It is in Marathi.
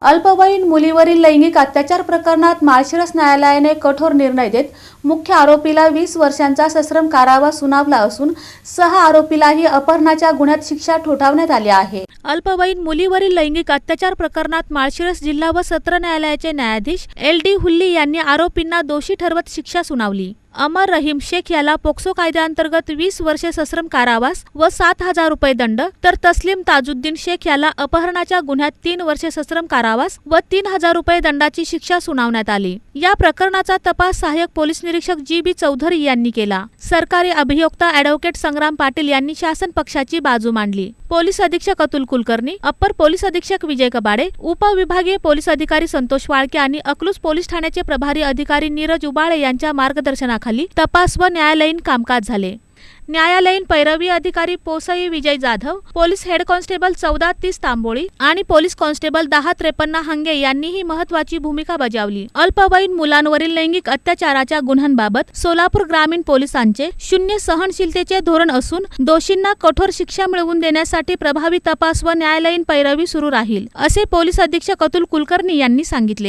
अल्पवयीन मुलीवरील लैंगिक अत्याचार प्रकरणात माळशिरस न्यायालयाने कठोर निर्णय देत मुख्य आरोपीला 20 वर्षांचा सश्रम कारावास सुनावला असून 6 आरोपीलाही अपहरणाच्या गुन्ह्यात शिक्षा ठोठावण्यात आली आहे। अल्पवयीन मुलीवरील लैंगिक अत्याचार प्रकरणात माळशिरस जिल्हा व सत्र न्यायालयाचे न्यायाधीश LD हुल्ली यांनी आरोपींना दोषी ठरवत शिक्षा सुनावली। अमर रहीम शेख याला पोक्सो कायद्याअंतर्गत 20 वर्षे सश्रम कारावास व 7,000 रुपये दंड, तर तस्लीम ताजुद्दीन शेख याला अपहरणाच्या गुन्ह्यात 3 वर्षे सश्रम कारावास व 3,000 रुपये दंडाची शिक्षा सुनावण्यात आली। या प्रकरणाचा तपास सहाय्यक पोलीस निरीक्षक GB चौधरी यांनी केला। सरकारी अभियोक्ता ॲडव्होकेट संग्राम पाटील यांनी शासन पक्षाची बाजू मांडली। पोलीस अधीक्षक अतुल कुलकर्णी, अप्पर पोलीस अधीक्षक विजय कबाडे, उपविभागीय पोलीस अधिकारी संतोष वाळके आणि अकलूज पोलीस ठाण्याचे प्रभारी अधिकारी नीरज उबाळे यांच्या मार्गदर्शनाखाली तपास व न्यायालयीन कामकाज झाले। न्यायालयीन पैरवी अधिकारी पोसई Vijay Jadhav, police head constable 1430 Tamboli आणि पोलीस कॉन्स्टेबल 1053 हंगे यांनीही महत्त्वाची भूमिका बजावली। अल्पवयीन मुलांवरील लैंगिक अत्याचाराच्या गुन्ह्यांबाबत सोलापूर ग्रामीण पोलिसांचे शून्य सहनशीलतेचे धोरण असून दोषींना कठोर शिक्षा मिळवून देण्यासाठी प्रभावी तपास व न्यायालयीन पैरवी सुरू राहील, असे पोलीस अधीक्षक अतुल कुलकर्णी यांनी सांगितले।